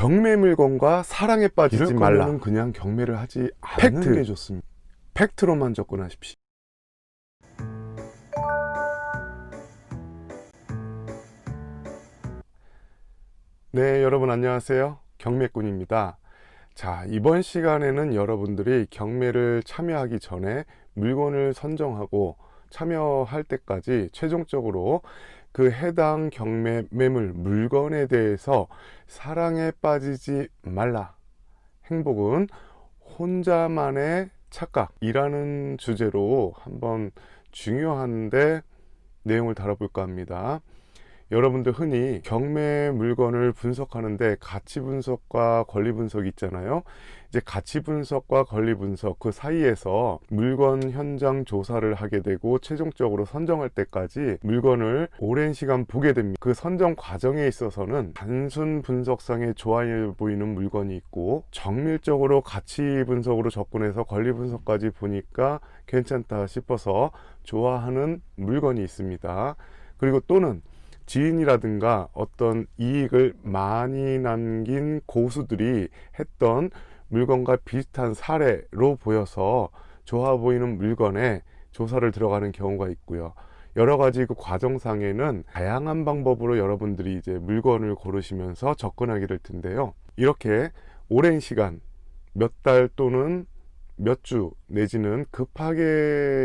경매 물건과 사랑에 빠지지 말라. 그냥 경매를 하지 않는 팩트. 게 좋습니다. 팩트로만 접근하십시오. 네, 여러분 안녕하세요. 경매꾼입니다. 자, 이번 시간에는 여러분들이 경매를 참여하기 전에 물건을 선정하고 참여할 때까지 최종적으로 그 해당 경매 매물 물건에 대해서 사랑에 빠지지 말라. 행복은 혼자만의 착각이라는 주제로 한번 중요한데 내용을 다뤄볼까 합니다. 여러분들 흔히 경매 물건을 분석하는데 가치 분석과 권리 분석이 있잖아요. 이제 가치 분석과 권리 분석 그 사이에서 물건 현장 조사를 하게 되고 최종적으로 선정할 때까지 물건을 오랜 시간 보게 됩니다. 그 선정 과정에 있어서는 단순 분석상에 좋아 보이는 물건이 있고 정밀적으로 가치 분석으로 접근해서 권리 분석까지 보니까 괜찮다 싶어서 좋아하는 물건이 있습니다. 그리고 또는 지인이라든가 어떤 이익을 많이 남긴 고수들이 했던 물건과 비슷한 사례로 보여서 좋아 보이는 물건에 조사를 들어가는 경우가 있고요. 여러 가지 그 과정상에는 다양한 방법으로 여러분들이 이제 물건을 고르시면서 접근하게 될 텐데요. 이렇게 오랜 시간, 몇 달 또는 몇 주 내지는 급하게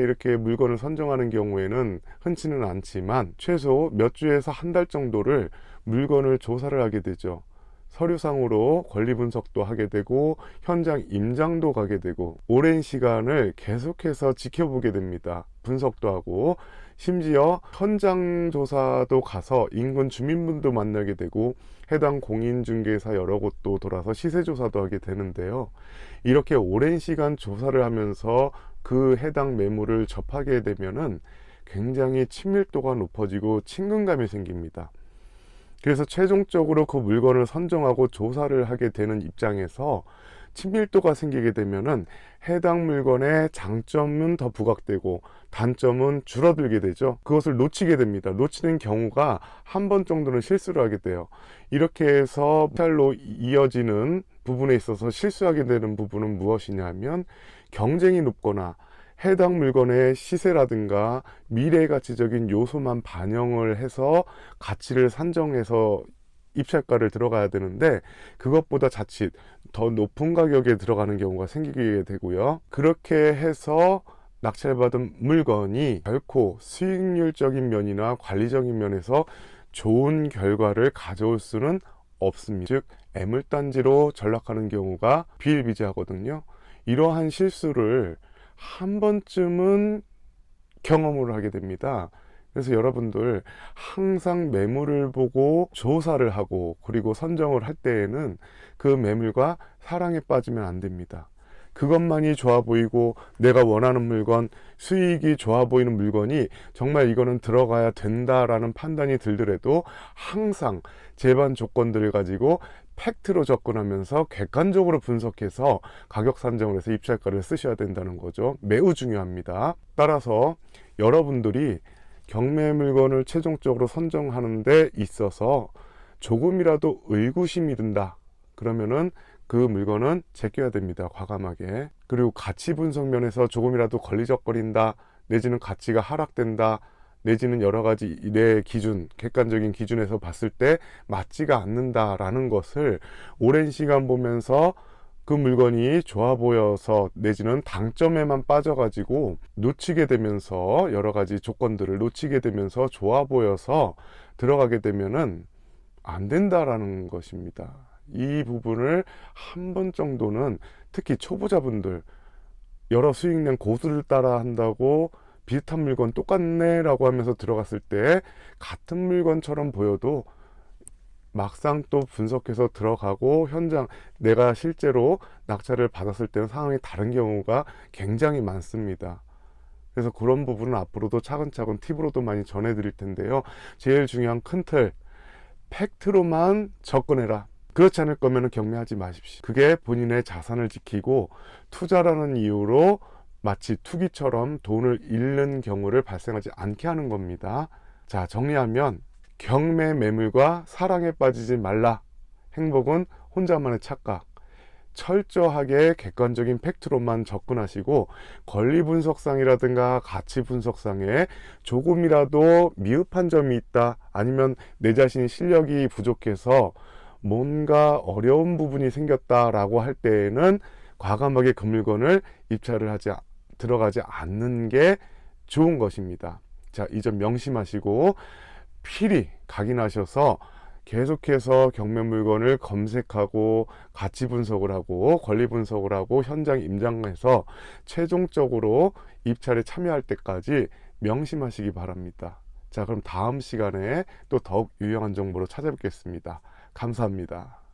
이렇게 물건을 선정하는 경우에는 흔치는 않지만 최소 몇 주에서 한 달 정도를 물건을 조사를 하게 되죠. 서류상으로 권리 분석도 하게 되고 현장 임장도 가게 되고 오랜 시간을 계속해서 지켜보게 됩니다. 분석도 하고 심지어 현장 조사도 가서 인근 주민분도 만나게 되고 해당 공인중개사 여러 곳도 돌아서 시세 조사도 하게 되는데요. 이렇게 오랜 시간 조사를 하면서 그 해당 매물을 접하게 되면은 굉장히 친밀도가 높아지고 친근감이 생깁니다. 그래서 최종적으로 그 물건을 선정하고 조사를 하게 되는 입장에서 친밀도가 생기게 되면은 해당 물건의 장점은 더 부각되고 단점은 줄어들게 되죠. 그것을 놓치게 됩니다. 놓치는 경우가 한 번 정도는 실수를 하게 돼요. 이렇게 해서 탈로 이어지는 부분에 있어서 실수하게 되는 부분은 무엇이냐면 경쟁이 높거나 해당 물건의 시세라든가 미래 가치적인 요소만 반영을 해서 가치를 산정해서 입찰가를 들어가야 되는데 그것보다 자칫 더 높은 가격에 들어가는 경우가 생기게 되고요. 그렇게 해서 낙찰받은 물건이 결코 수익률적인 면이나 관리적인 면에서 좋은 결과를 가져올 수는 없습니다. 즉 애물단지로 전락하는 경우가 비일비재하거든요. 이러한 실수를 한 번쯤은 경험을 하게 됩니다. 그래서 여러분들 항상 매물을 보고 조사를 하고 그리고 선정을 할 때에는 그 매물과 사랑에 빠지면 안 됩니다. 그것만이 좋아 보이고 내가 원하는 물건, 수익이 좋아 보이는 물건이 정말 이거는 들어가야 된다라는 판단이 들더라도 항상 제반 조건들을 가지고 팩트로 접근하면서 객관적으로 분석해서 가격 산정을 해서 입찰가를 쓰셔야 된다는 거죠. 매우 중요합니다. 따라서 여러분들이 경매 물건을 최종적으로 선정하는 데 있어서 조금이라도 의구심이 든다. 그러면은 그 물건은 제껴야 됩니다. 과감하게. 그리고 가치 분석 면에서 조금이라도 걸리적거린다. 내지는 가치가 하락된다. 내지는 여러 가지 내 기준, 객관적인 기준에서 봤을 때 맞지가 않는다라는 것을 오랜 시간 보면서 그 물건이 좋아 보여서 내지는 당점에만 빠져가지고 놓치게 되면서 여러 가지 조건들을 놓치게 되면서 좋아 보여서 들어가게 되면은 안 된다라는 것입니다. 이 부분을 한 번 정도는 특히 초보자분들 여러 수익낸 고수를 따라 한다고 비슷한 물건 똑같네 라고 하면서 들어갔을 때 같은 물건처럼 보여도 막상 또 분석해서 들어가고 현장 내가 실제로 낙찰을 받았을 때는 상황이 다른 경우가 굉장히 많습니다. 그래서 그런 부분은 앞으로도 차근차근 팁으로도 많이 전해드릴 텐데요. 제일 중요한 큰 틀, 팩트로만 접근해라. 그렇지 않을 거면 경매하지 마십시오. 그게 본인의 자산을 지키고 투자라는 이유로 마치 투기처럼 돈을 잃는 경우를 발생하지 않게 하는 겁니다. 자, 정리하면 경매 매물과 사랑에 빠지지 말라. 행복은 혼자만의 착각. 철저하게 객관적인 팩트로만 접근하시고 권리 분석상이라든가 가치 분석상에 조금이라도 미흡한 점이 있다, 아니면 내 자신이 실력이 부족해서 뭔가 어려운 부분이 생겼다라고 할 때에는 과감하게 그 물건을 들어가지 않는 게 좋은 것입니다. 자, 이 점 명심하시고 필히 각인하셔서 계속해서 경매 물건을 검색하고 가치 분석을 하고 권리 분석을 하고 현장 임장해서 최종적으로 입찰에 참여할 때까지 명심하시기 바랍니다. 자, 그럼 다음 시간에 또 더욱 유용한 정보로 찾아뵙겠습니다. 감사합니다.